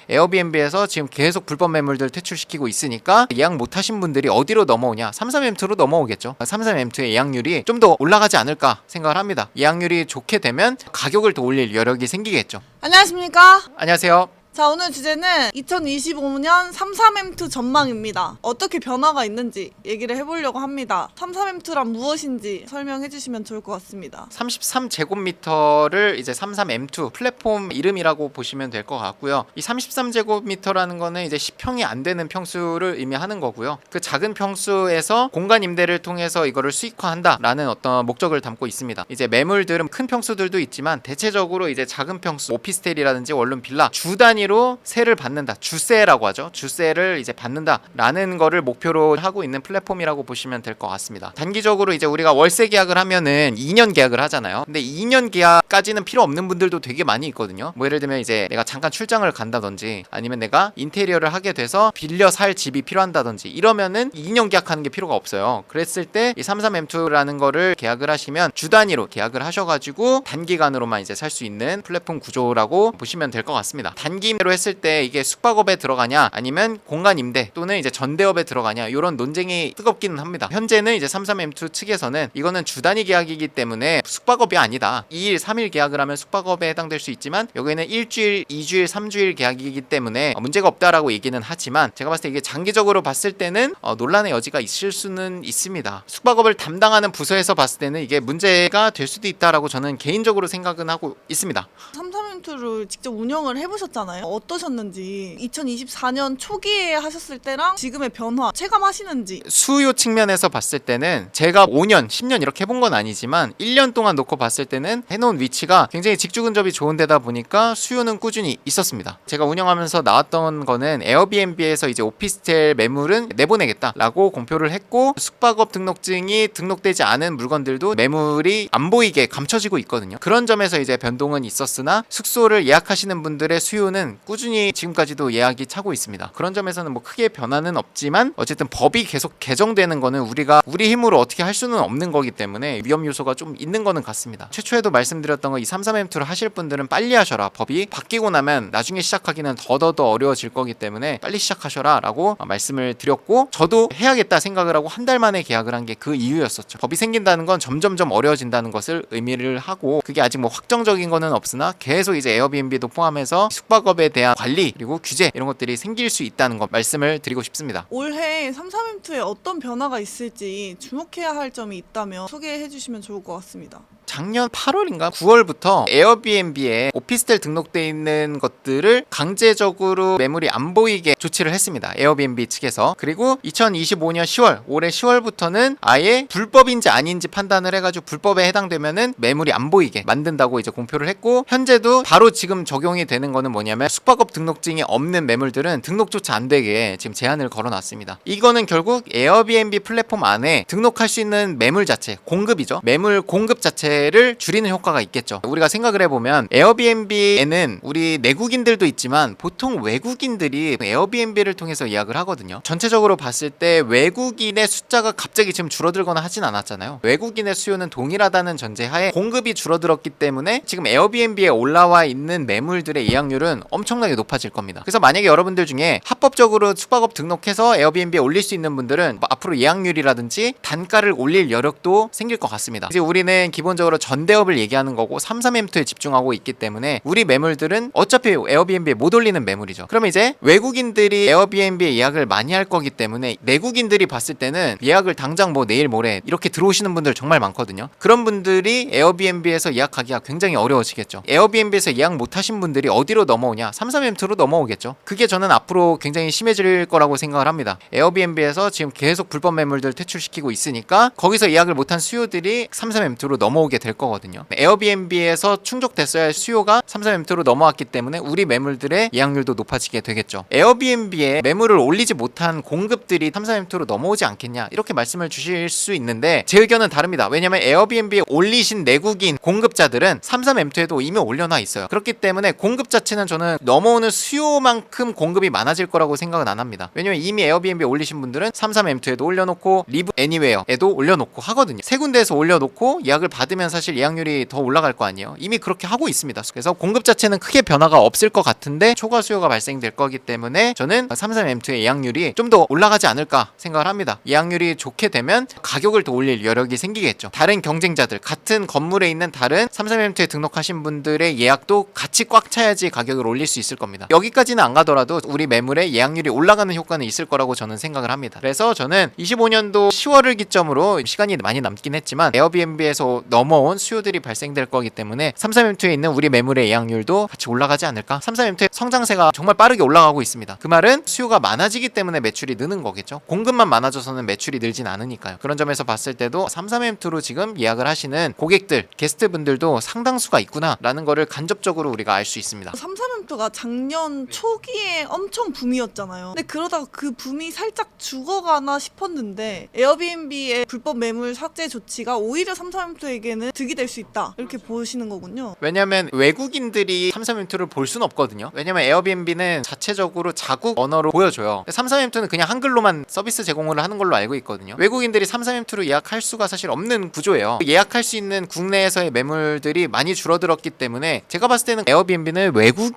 에어비앤비에서 지금 계속 불법 매물들 퇴출시키고 있으니까 예약 못하신 분들이 어디로 넘어오냐? 33M2로 넘어오겠죠. 33M2의 예약률이 좀 더 올라가지 않을까 생각을 합니다. 예약률이 좋게 되면 가격을 더 올릴 여력이 생기겠죠. 안녕하십니까? 안녕하세요. 자, 오늘 주제는 2025년 33M2 전망입니다. 어떻게 변화가 있는지 얘기를 해보려고 합니다. 33M2란 무엇인지 설명해 주시면 좋을 것 같습니다. 33제곱미터를 이제 33M2 플랫폼 이름이라고 보시면 될 것 같고요. 이 33제곱미터라는 거는 이제 10평이 안 되는 평수를 의미하는 거고요. 그 작은 평수에서 공간 임대를 통해서 이거를 수익화한다라는 어떤 목적을 담고 있습니다. 이제 매물들은 큰 평수들도 있지만 대체적으로 이제 작은 평수, 오피스텔이라든지 원룸 빌라 주 단위로 세를 받는다. 주세라고 하죠. 주세를 이제 받는다라는 거를 목표로 하고 있는 플랫폼이라고 보시면 될 것 같습니다. 단기적으로 이제 우리가 월세 계약을 하면은 2년 계약을 하잖아요. 근데 2년 계약까지는 필요 없는 분들도 되게 많이 있거든요. 뭐 예를 들면 이제 내가 잠깐 출장을 간다든지 아니면 내가 인테리어를 하게 돼서 빌려 살 집이 필요한다든지 이러면은 2년 계약하는 게 필요가 없어요. 그랬을 때 이 33M2라는 거를 계약을 하시면 주 단위로 계약을 하셔가지고 단기간으로만 이제 살 수 있는 플랫폼 구조라고 보시면 될 것 같습니다. 단기로 했을 때 이게 숙박업에 들어가냐 아니면 공간 임대 또는 이제 전대업에 들어가냐 이런 논쟁이 뜨겁기는 합니다. 현재는 이제 33M2 측에서는 이거는 주 단위 계약이기 때문에 숙박업이 아니다. 2일, 3일 계약을 하면 숙박업에 해당될 수 있지만 여기는 일주일, 2주일, 3주일 계약이기 때문에 문제가 없다라고 얘기는 하지만 제가 봤을 때 이게 장기적으로 봤을 때는 논란의 여지가 있을 수는 있습니다. 숙박업을 담당하는 부서에서 봤을 때는 이게 문제가 될 수도 있다라고 저는 개인적으로 생각은 하고 있습니다. 33M2를 직접 운영을 해보셨잖아요. 어떠셨는지 2024년 초기에 하셨을 때랑 지금의 변화 체감하시는지. 수요 측면에서 봤을 때는 제가 5년, 10년 이렇게 해본 건 아니지만 1년 동안 놓고 봤을 때는 해놓은 위치가 굉장히 직주 근접이 좋은 데다 보니까 수요는 꾸준히 있었습니다. 제가 운영하면서 나왔던 거는 에어비앤비에서 이제 오피스텔 매물은 내보내겠다라고 공표를 했고 숙박업 등록증이 등록되지 않은 물건들도 매물이 안 보이게 감춰지고 있거든요. 그런 점에서 이제 변동은 있었으나 숙소를 예약하시는 분들의 수요는 꾸준히 지금까지도 예약이 차고 있습니다. 그런 점에서는 뭐 크게 변화는 없지만 어쨌든 법이 계속 개정되는 거는 우리가 우리 힘으로 어떻게 할 수는 없는 거기 때문에 위험 요소가 좀 있는 거는 같습니다. 최초에도 말씀드렸던 거 이 33M2를 하실 분들은 빨리 하셔라. 법이 바뀌고 나면 나중에 시작하기는 더더더 어려워질 거기 때문에 빨리 시작하셔라 라고 말씀을 드렸고 저도 해야겠다 생각을 하고 한 달 만에 계약을 한 게 그 이유였었죠. 법이 생긴다는 건 점점점 어려워진다는 것을 의미를 하고 그게 아직 뭐 확정적인 거는 없으나 계속 이제 에어비앤비도 포함해서 숙박업에 대한 관리 그리고 규제 이런 것들이 생길 수 있다는 거 말씀을 드리고 싶습니다. 올해 33M2에 어떤 변화가 있을지 주목해야 할 점이 있다면 소개해 주시면 좋을 것 같습니다. 작년 8월인가 9월부터 에어비앤비에 오피스텔 등록돼 있는 것들을 강제적으로 매물이 안 보이게 조치를 했습니다. 에어비앤비 측에서. 그리고 2025년 10월 올해 10월부터는 아예 불법인지 아닌지 판단을 해가지고 불법에 해당되면은 매물이 안 보이게 만든다고 이제 공표를 했고 현재도 바로 지금 적용이 되는 거는 뭐냐면 숙박업 등록증이 없는 매물들은 등록조차 안 되게 지금 제한을 걸어놨습니다. 이거는 결국 에어비앤비 플랫폼 안에 등록할 수 있는 매물 자체 공급이죠. 매물 공급 자체를 줄이는 효과가 있겠죠. 우리가 생각을 해보면 에어비앤비에는 우리 내국인들도 있지만 보통 외국인들이 에어비앤비를 통해서 예약을 하거든요. 전체적으로 봤을 때 외국인의 숫자가 갑자기 지금 줄어들거나 하진 않았잖아요. 외국인의 수요는 동일하다는 전제하에 공급이 줄어들었기 때문에 지금 에어비앤비에 올라와 있는 매물들의 예약률은 엄청나게 높아질 겁니다. 그래서 만약에 여러분들 중에 합법적으로 숙박업 등록해서 에어비앤비에 올릴 수 있는 분들은 앞으로 예약률이라든지 단가를 올릴 여력도 생길 것 같습니다. 이제 우리는 기본적으로 전대업을 얘기하는 거고 33M2에 집중하고 있기 때문에 우리 매물들은 어차피 에어비앤비에 못 올리는 매물이죠. 그러면 이제 외국인들이 에어비앤비에 예약을 많이 할 거기 때문에 내국인들이 봤을 때는 예약을 당장 뭐 내일 모레 이렇게 들어오시는 분들 정말 많거든요. 그런 분들이 에어비앤비에서 예약하기가 굉장히 어려워지겠죠. 에어비앤비에서 예약 못 하신 분들이 어디로 넘어오냐? 33M2로 넘어오겠죠. 그게 저는 앞으로 굉장히 심해질 거라고 생각을 합니다. 에어비앤비에서 지금 계속 불법 매물들 퇴출시키고 있으니까 거기서 예약을 못한 수요들이 33M2로 넘어오게 될 거거든요. 에어비앤비에서 충족됐어야 할 수요가 33M2로 넘어왔기 때문에 우리 매물들의 예약률도 높아지게 되겠죠. 에어비앤비에 매물을 올리지 못한 공급들이 33M2로 넘어오지 않겠냐 이렇게 말씀을 주실 수 있는데 제 의견은 다릅니다. 왜냐면 에어비앤비에 올리신 내국인 공급자들은 33M2에도 이미 올려놔 있어요. 그렇기 때문에 공급 자체는 저는 넘어오는 수요만큼 공급이 많아질 거라고 생각은 안 합니다. 왜냐면 이미 에어비앤비에 올리신 분들은 33M2에도 올려놓고 리브 애니웨어에도 올려놓고 하거든요. 세 군데에서 올려놓고 예약을 받으면 되면 사실 예약률이 더 올라갈 거 아니에요. 이미 그렇게 하고 있습니다. 그래서 공급 자체는 크게 변화가 없을 것 같은데 초과 수요가 발생될 거기 때문에 저는 33M2의 예약률이 좀 더 올라가지 않을까 생각을 합니다. 예약률이 좋게 되면 가격을 더 올릴 여력이 생기겠죠. 다른 경쟁자들, 같은 건물에 있는 다른 33M2에 등록하신 분들의 예약도 같이 꽉 차야지 가격을 올릴 수 있을 겁니다. 여기까지는 안 가더라도 우리 매물의 예약률이 올라가는 효과는 있을 거라고 저는 생각을 합니다. 그래서 저는 25년도 10월을 기점으로 시간이 많이 남긴 했지만 에어비앤비에서 넘어온 수요들이 발생될 거기 때문에 33M2에 있는 우리 매물의 예약률도 같이 올라가지 않을까? 33M2의 성장세가 정말 빠르게 올라가고 있습니다. 그 말은 수요가 많아지기 때문에 매출이 느는 거겠죠. 공급만 많아져서는 매출이 늘진 않으니까요. 그런 점에서 봤을 때도 33M2로 지금 예약을 하시는 고객들, 게스트분들도 상당수가 있구나라는 거를 간접적으로 우리가 알 수 있습니다. 33M2가 작년 초기에 엄청 붐이었잖아요. 근데 그러다가 그 붐이 살짝 죽어가나 싶었는데 에어비앤비의 불법 매물 삭제 조치가 오히려 33M2에게는 득이 될 수 있다. 이렇게 보시는 거군요. 왜냐면 외국인들이 33M2를 볼 수는 없거든요. 왜냐면 에어비앤비는 자체적으로 자국 언어로 보여줘요. 33M2는 그냥 한글로만 서비스 제공을 하는 걸로 알고 있거든요. 외국인들이 33M2로 예약할 수가 사실 없는 구조예요. 예약할 수 있는 국내에서의 매물들이 많이 줄어들었기 때문에 제가 봤을 때는 에어비앤비는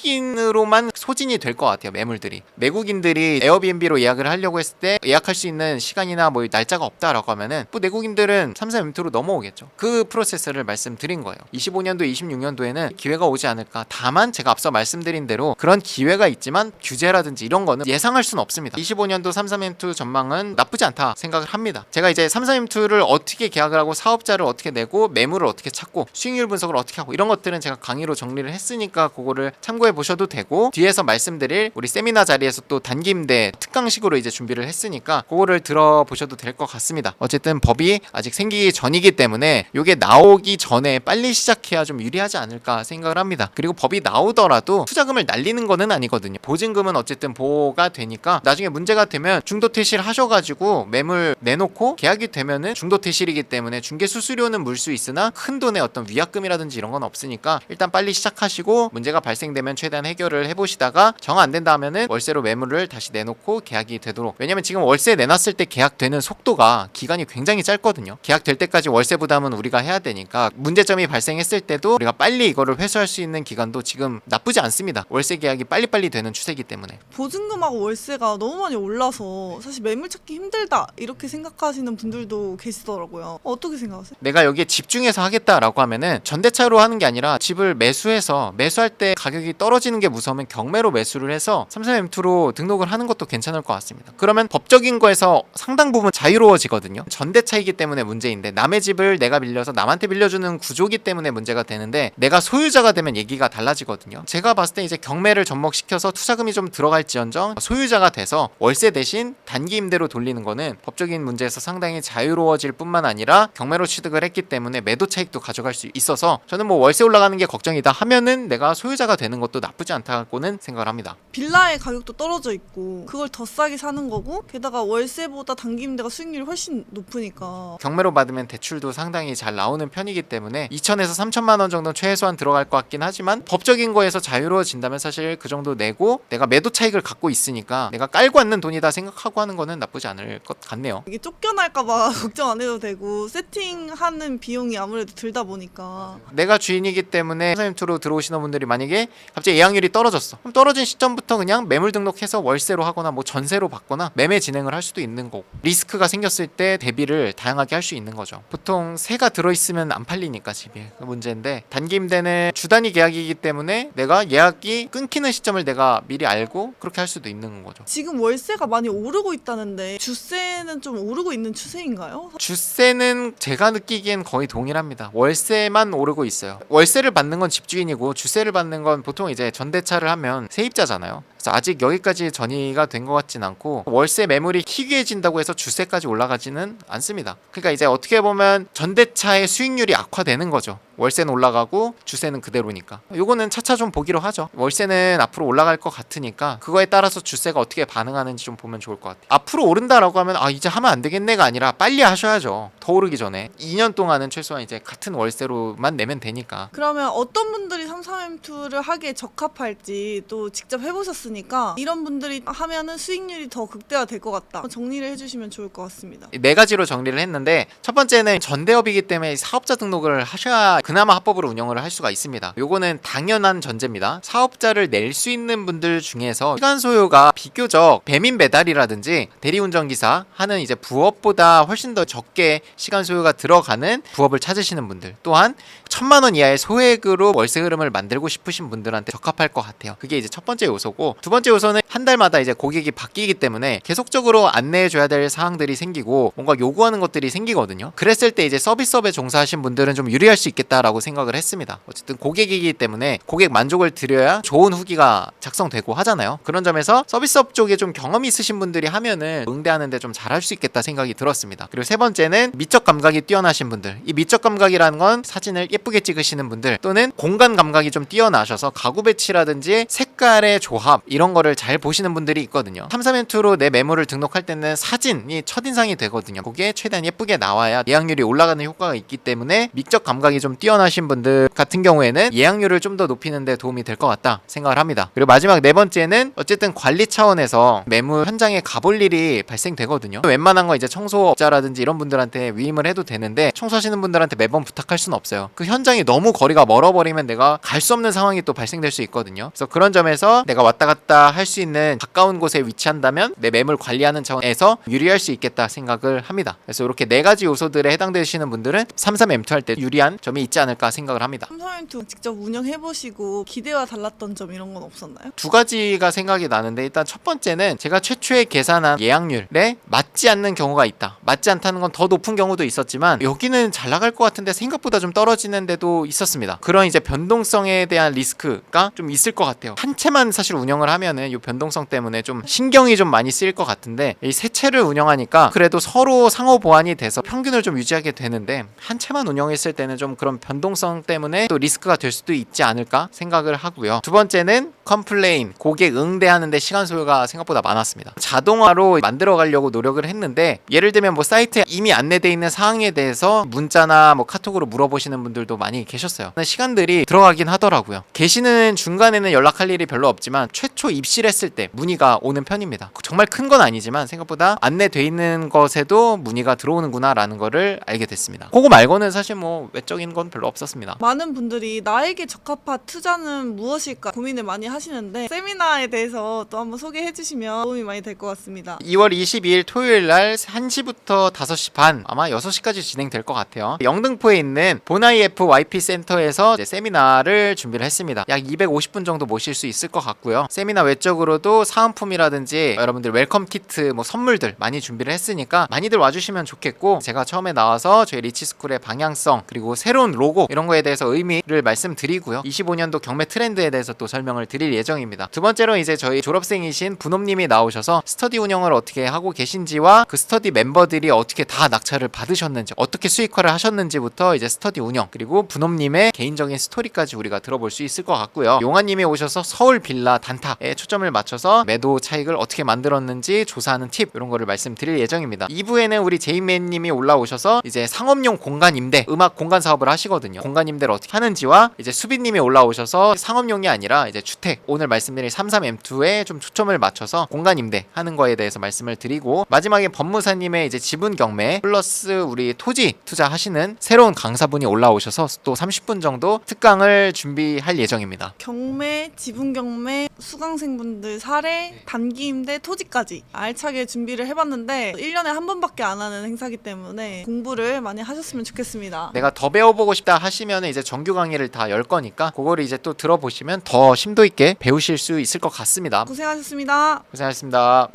외국인으로만 소진이 될 것 같아요. 매물들이. 외국인들이 에어비앤비로 예약을 하려고 했을 때 예약할 수 있는 시간이나 뭐 날짜가 없다라고 하면은 뭐 내국인들은 33M2로 넘어오겠죠. 그 프로세스를 말씀드린 거예요. 25년도, 26년도에는 기회가 오지 않을까. 다만 제가 앞서 말씀드린 대로 그런 기회가 있지만 규제라든지 이런 거는 예상할 수는 없습니다. 25년도 33M2 전망은 나쁘지 않다 생각을 합니다. 제가 이제 33M2를 어떻게 계약을 하고 사업자를 어떻게 내고 매물을 어떻게 찾고 수익률 분석을 어떻게 하고 이런 것들은 제가 강의로 정리를 했으니까 그거를 참고해 보셔도 되고 뒤에서 말씀드릴 우리 세미나 자리에서 또 단기 임대 특강식으로 이제 준비를 했으니까 그거를 들어보셔도 될 것 같습니다. 어쨌든 법이 아직 생기기 전이기 때문에 이게 나오기 전에 빨리 시작해야 좀 유리하지 않을까 생각을 합니다. 그리고 법이 나오더라도 투자금을 날리는 거는 아니거든요. 보증금은 어쨌든 보호가 되니까 나중에 문제가 되면 중도 퇴실 하셔가지고 매물 내놓고 계약이 되면은 중도 퇴실이기 때문에 중개 수수료는 물 수 있으나 큰 돈의 어떤 위약금이라든지 이런 건 없으니까 일단 빨리 시작하시고 문제가 발생되면 최대한 해결을 해보시다가 정 안 된다 하면은 월세로 매물을 다시 내놓고 계약이 되도록. 왜냐면 지금 월세 내놨을 때 계약되는 속도가 기간이 굉장히 짧거든요. 계약될 때까지 월세 부담은 우리가 해야 되니까 문제점이 발생했을 때도 우리가 빨리 이거를 회수할 수 있는 기간도 지금 나쁘지 않습니다. 월세 계약이 빨리빨리 되는 추세이기 때문에. 보증금하고 월세가 너무 많이 올라서 사실 매물 찾기 힘들다 이렇게 생각하시는 분들도 계시더라고요. 어떻게 생각하세요? 내가 여기에 집중해서 하겠다라고 하면은 전대차로 하는 게 아니라 집을 매수해서 매수할 때 가격이 떨어지는 게 무서우면 경매로 매수를 해서 33M2로 등록을 하는 것도 괜찮을 것 같습니다. 그러면 법적인 거에서 상당 부분 자유로워지거든요. 전대차이기 때문에 문제인데 남의 집을 내가 빌려서 남한테 빌려주는 구조기 때문에 문제가 되는데 내가 소유자가 되면 얘기가 달라지거든요. 제가 봤을 때 이제 경매를 접목시켜서 투자금이 좀 들어갈지언정 소유자가 돼서 월세 대신 단기 임대로 돌리는 거는 법적인 문제에서 상당히 자유로워질 뿐만 아니라 경매로 취득을 했기 때문에 매도 차익도 가져갈 수 있어서 저는 뭐 월세 올라가는 게 걱정이다 하면은 내가 소유자가 되는 것도 나쁘지 않다고는 생각을 합니다. 빌라의 가격도 떨어져 있고 그걸 더 싸게 사는 거고 게다가 월세보다 단기 임대가 수익률이 훨씬 높으니까 경매로 받으면 대출도 상당히 잘 나오는 편이기 때문에 2천에서 3천만 원 정도 최소한 들어갈 것 같긴 하지만 법적인 거에서 자유로워진다면 사실 그 정도 내고 내가 매도 차익을 갖고 있으니까 내가 깔고 앉는 돈이다 생각하고 하는 거는 나쁘지 않을 것 같네요. 이게 쫓겨날까봐 걱정 안 해도 되고 세팅하는 비용이 아무래도 들다 보니까 내가 주인이기 때문에 33M2로 들어오시는 분들이 만약에 갑자기 예약률이 떨어졌어. 그럼 떨어진 시점부터 그냥 매물 등록해서 월세로 하거나 뭐 전세로 받거나 매매 진행을 할 수도 있는 거고 리스크가 생겼을 때 대비를 다양하게 할 수 있는 거죠. 보통 세가 들어있으면 안 팔리니까 집이 그 문제인데 단기 임대는 주 단위 계약이기 때문에 내가 예약이 끊기는 시점을 내가 미리 알고 그렇게 할 수도 있는 거죠. 지금 월세가 많이 오르고 있다는데 주세는 좀 오르고 있는 추세인가요? 주세는 제가 느끼기엔 거의 동일합니다. 월세만 오르고 있어요. 월세를 받는 건 집주인이고 주세를 받는 건 보통 이제 전대차를 하면 세입자잖아요. 그래서 아직 여기까지 전이가 된 것 같진 않고 월세 매물이 희귀해진다고 해서 주세까지 올라가지는 않습니다. 그러니까 이제 어떻게 보면 전대차의 수익률이 악화되는 거죠. 월세는 올라가고 주세는 그대로니까 요거는 차차 좀 보기로 하죠. 월세는 앞으로 올라갈 것 같으니까 그거에 따라서 주세가 어떻게 반응하는지 좀 보면 좋을 것 같아요. 앞으로 오른다라고 하면 이제 하면 안 되겠네가 아니라 빨리 하셔야죠. 더 오르기 전에 2년 동안은 최소한 이제 같은 월세로만 내면 되니까. 그러면 어떤 분들이 33M2를 하기에 적합할지 또 직접 해보셨으니까 이런 분들이 하면은 수익률이 더 극대화될 것 같다, 정리를 해주시면 좋을 것 같습니다. 네 가지로 정리를 했는데, 첫 번째는 전대업이기 때문에 사업자 등록을 하셔야 그나마 합법으로 운영을 할 수가 있습니다. 요거는 당연한 전제입니다. 사업자를 낼 수 있는 분들 중에서 시간 소요가 비교적 배민 배달이라든지 대리운전기사 하는 이제 부업보다 훨씬 더 적게 시간 소요가 들어가는 부업을 찾으시는 분들, 또한 1,000만 원 이하의 소액으로 월세 흐름을 만들고 싶으신 분들한테 적합할 것 같아요. 그게 이제 첫 번째 요소고, 두 번째 요소는 한 달마다 이제 고객이 바뀌기 때문에 계속적으로 안내해줘야 될 사항들이 생기고 뭔가 요구하는 것들이 생기거든요. 그랬을 때 이제 서비스업에 종사하신 분들은 좀 유리할 수 있겠다라고 생각을 했습니다. 어쨌든 고객이기 때문에 고객 만족을 드려야 좋은 후기가 작성되고 하잖아요. 그런 점에서 서비스업 쪽에 좀 경험이 있으신 분들이 하면은 응대하는데 좀 잘할 수 있겠다 생각이 들었습니다. 그리고 세 번째는 미적 감각이 뛰어나신 분들. 이 미적 감각이라는 건 사진을 예쁘게 찍으시는 분들, 또는 공간 감각이 좀 뛰어나셔서 가구 배치라든지 색깔의 조합 이런 거를 잘 보시는 분들이 있거든요. 33M2로 내 매물을 등록할 때는 사진이 첫인상이 되거든요. 그게 최대한 예쁘게 나와야 예약률이 올라가는 효과가 있기 때문에 미적 감각이 좀 뛰어나신 분들 같은 경우에는 예약률을 좀 더 높이는 데 도움이 될 것 같다 생각을 합니다. 그리고 마지막 네 번째는 어쨌든 관리 차원에서 매물 현장에 가볼 일이 발생되거든요. 웬만한 건 이제 청소업자라든지 이런 분들한테 위임을 해도 되는데, 청소하시는 분들한테 매번 부탁할 수는 없어요. 그 현장이 너무 거리가 멀어버리면 내가 갈 수 없는 상황이 또 발생될 수 있거든요. 그래서 그런 점에서 내가 왔다 갔다 할 수 있는 가까운 곳에 위치한다면 내 매물 관리하는 차원에서 유리할 수 있겠다 생각을 합니다. 그래서 이렇게 네 가지 요소들에 해당되시는 분들은 33M2 할 때 유리한 점이 있지 않을까 생각을 합니다. 33M2 직접 운영해보시고 기대와 달랐던 점 이런 건 없었나요? 두 가지가 생각이 나는데, 일단 첫 번째는 제가 최초에 계산한 예약률에 맞지 않는 경우가 있다. 맞지 않다는 건 더 높은 경우도 있었지만 여기는 잘 나갈 것 같은데 생각보다 좀 떨어지는 데도 있었습니다. 그런 이제 변동성에 대한 리스크가 좀 있을 것 같아요. 한 채만 사실 운영을 하면은 이 변동성 때문에 좀 신경이 좀 많이 쓰일 것 같은데, 이 세 채를 운영하니까 그래도 서로 상호 보완이 돼서 평균을 좀 유지하게 되는데, 한 채만 운영했을 때는 좀 그런 변동성 때문에 또 리스크가 될 수도 있지 않을까 생각을 하고요. 두 번째는 컴플레인, 고객 응대하는데 시간 소요가 생각보다 많았습니다. 자동화로 만들어 가려고 노력을 했는데, 예를 들면 뭐 사이트에 이미 안내되어 있는 사항에 대해서 문자나 뭐 카톡으로 물어보시는 분들도 많이 계셨어요. 시간들이 들어가긴 하더라고요. 계시는 중간에는 연락할 일이 별로 없지만 최초 입실했을 때 문의가 오는 편입니다. 정말 큰 건 아니지만 생각보다 안내돼 있는 것에도 문의가 들어오는구나 라는 거를 알게 됐습니다. 그거 말고는 사실 뭐 외적인 건 별로 없었습니다. 많은 분들이 나에게 적합한 투자는 무엇일까 고민을 많이 하시는데, 세미나에 대해서 또 한번 소개해 주시면 도움이 많이 될 것 같습니다. 2월 22일 토요일 날 1시부터 5시 반, 아마 6시까지 진행될 것 같아요. 영등포에 있는 보나이F YP 센터에서 이제 세미나를 준비를 했습니다. 약 250분 정도 모실 수 있을 것 같고요. 세미나 외적으로도 사은품이라든지 여러분들 웰컴 키트, 뭐 선물들 많이 준비를 했으니까 많이들 와주시면 좋겠고, 제가 처음에 나와서 저희 리치스쿨의 방향성 그리고 새로운 로고 이런 거에 대해서 의미를 말씀드리고요. 25년도 경매 트렌드에 대해서 또 설명을 드릴 예정입니다. 두 번째로 이제 저희 졸업생이신 분홈님이 나오셔서 스터디 운영을 어떻게 하고 계신지와 그 스터디 멤버들이 어떻게 다 낙찰을 받으셨는지, 어떻게 수익화를 하셨는지부터 이제 스터디 운영, 그리고 분홈님의 개인적인 스토리까지 우리가 들어볼 수 있을 것 같고요. 용환님이 오셔서 서울 빌라 단타에 초점을 맞춰서 매도 차익을 어떻게 만들었는지 조사하는 팁, 이런 거를 말씀드릴 예정입니다. 2부에는 우리 제이맨님이 올라오셔서 이제 상업용 공간 임대, 음악 공간 사업을 하시거든요. 공간 임대를 어떻게 하는지와, 이제 수빈님이 올라오셔서 상업용이 아니라 이제 주택, 오늘 말씀드린 33M2에 좀 초점을 맞춰서 공간 임대 하는 거에 대해서 말씀을 드리고, 마지막에 법무사님의 이제 지분 경매 플러스 우리 토지 투자하시는 새로운 강사분이 올라오셔서 또 30분 정도 특강을 준비할 예정입니다. 경매, 지분 경매, 수강생분들 사례, 단기 임대, 토지까지 알차게 준비를 해봤는데 1년에 한 번밖에 안 하는 행사기 때문에 공부를 많이 하셨으면 좋겠습니다. 내가 더 배워보고 싶다 하시면 이제 정규 강의를 다 열 거니까 그거를 이제 또 들어보시면 더 심도 있게 배우실 수 있을 것 같습니다. 고생하셨습니다. 고생하셨습니다.